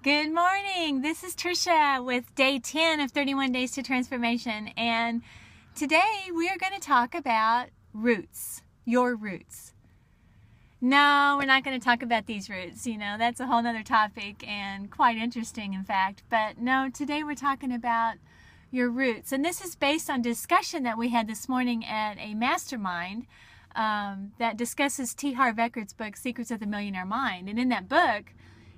Good morning. This is Trisha with day 10 of 31 Days to Transformation. And today we are going to talk about roots, your roots. No, we're not going to talk about these roots. You know, that's a whole nother topic and quite interesting, in fact. But no, today we're talking about your roots. And this is based on discussion that we had this morning at a mastermind that discusses T Harv Eker's book, Secrets of the Millionaire Mind. And in that book,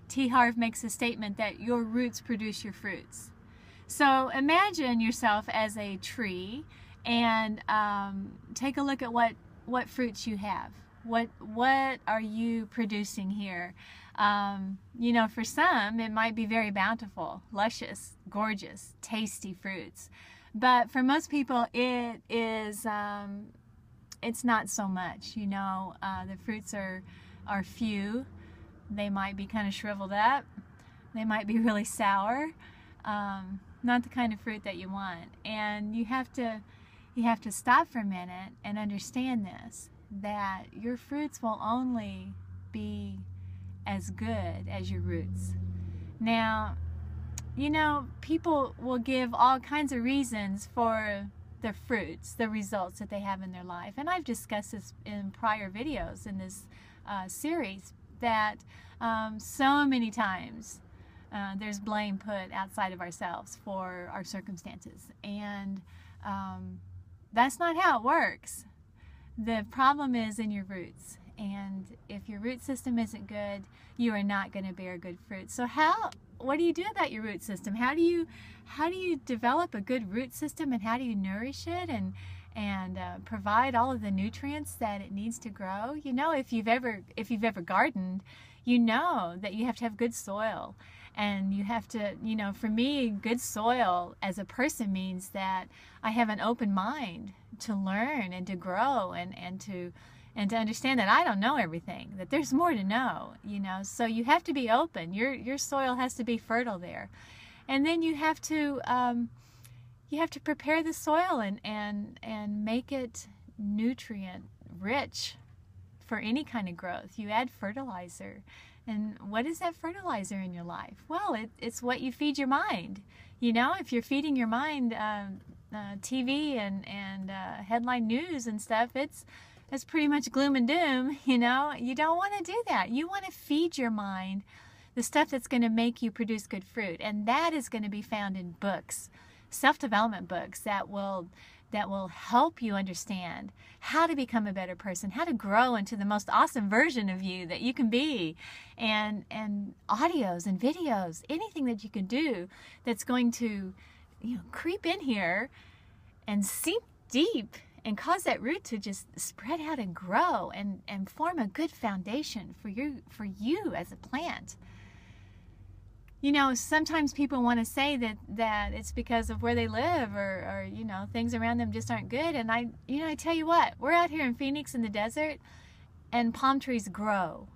T Harv makes a statement that your roots produce your fruits. So imagine yourself as a tree and take a look at what fruits you have. What are you producing here? You know, for some, it might be very bountiful, luscious, gorgeous, tasty fruits. But for most people, it is, it's not so much. You know, the fruits are few. They might be kind of shriveled up. They might be really sour. Not the kind of fruit that you want. And you have to stop for a minute and understand this, that your fruits will only be as good as your roots. Now, you know, people will give all kinds of reasons for the fruits, the results that they have in their life. And I've discussed this in prior videos in this series, that so many times there's blame put outside of ourselves for our circumstances. And that's not how it works. The problem is in your roots. And if your root system isn't good, you are not going to bear good fruit. So what do you do about your root system? How do you develop a good root system, and how do you nourish it and provide all of the nutrients that it needs to grow? You know, if you've ever gardened, you know that you have to have good soil, and you have to, you know, for me, good soil as a person means that I have an open mind to learn and to grow and to understand that I don't know everything, that there's more to know, you know. So you have to be open. Your soil has to be fertile there, and then you have to prepare the soil and make it nutrient rich for any kind of growth. You add fertilizer. And what is that fertilizer in your life? Well, it's what you feed your mind. You know, if you're feeding your mind TV and headline news and stuff, it's pretty much gloom and doom. You know, you don't want to do that. You want to feed your mind the stuff that's going to make you produce good fruit. And that is going to be found in books, self-development books that will help you understand how to become a better person, how to grow into the most awesome version of you that you can be, and audios and videos, anything that you can do that's going to, you know, creep in here and sink deep and cause that root to just spread out and grow and form a good foundation for you as a plant. You know, sometimes people want to say that it's because of where they live or you know, things around them just aren't good. And I tell you what, we're out here in Phoenix in the desert, and palm trees grow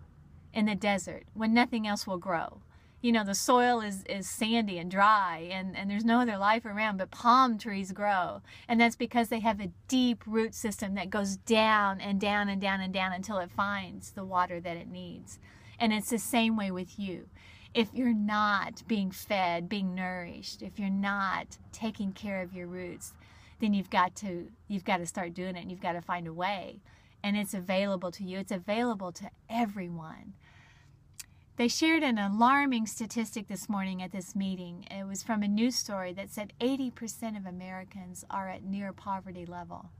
in the desert when nothing else will grow. You know, the soil is sandy and dry, and there's no other life around, but palm trees grow. And that's because they have a deep root system that goes down and down and down and down until it finds the water that it needs. And it's the same way with you. If you're not being fed, being nourished, if you're not taking care of your roots, then you've got to start doing it, and you've got to find a way. And it's available to you. It's available to everyone. They shared an alarming statistic this morning at this meeting. It was from a news story that said 80% of Americans are at near poverty level.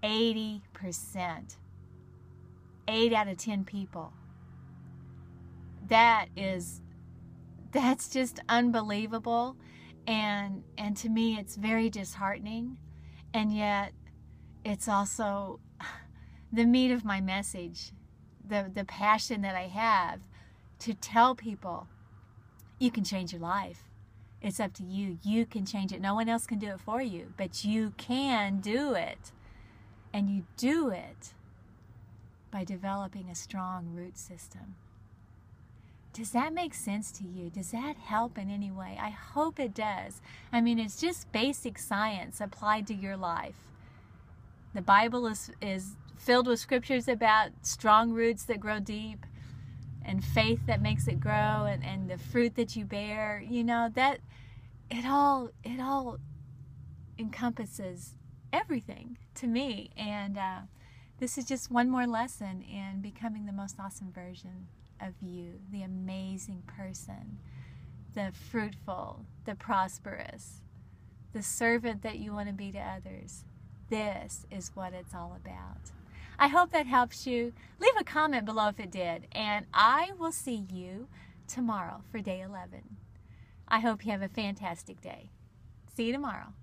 80%. 8 out of 10 people. That's just unbelievable, and to me it's very disheartening, and yet it's also the meat of my message, the passion that I have to tell people you can change your life. It's up to you. You can change it. No one else can do it for you, but you can do it, and you do it by developing a strong root system. Does that make sense to you? Does that help in any way? I hope it does. I mean, it's just basic science applied to your life. The Bible is filled with scriptures about strong roots that grow deep. and faith that makes it grow, and the fruit that you bear, you know, that it all encompasses everything to me. And this is just one more lesson in becoming the most awesome version of you, the amazing person, the fruitful, the prosperous, the servant that you want to be to others. This is what it's all about. I hope that helps you. Leave a comment below if it did, and I will see you tomorrow for day 11. I hope you have a fantastic day. See you tomorrow.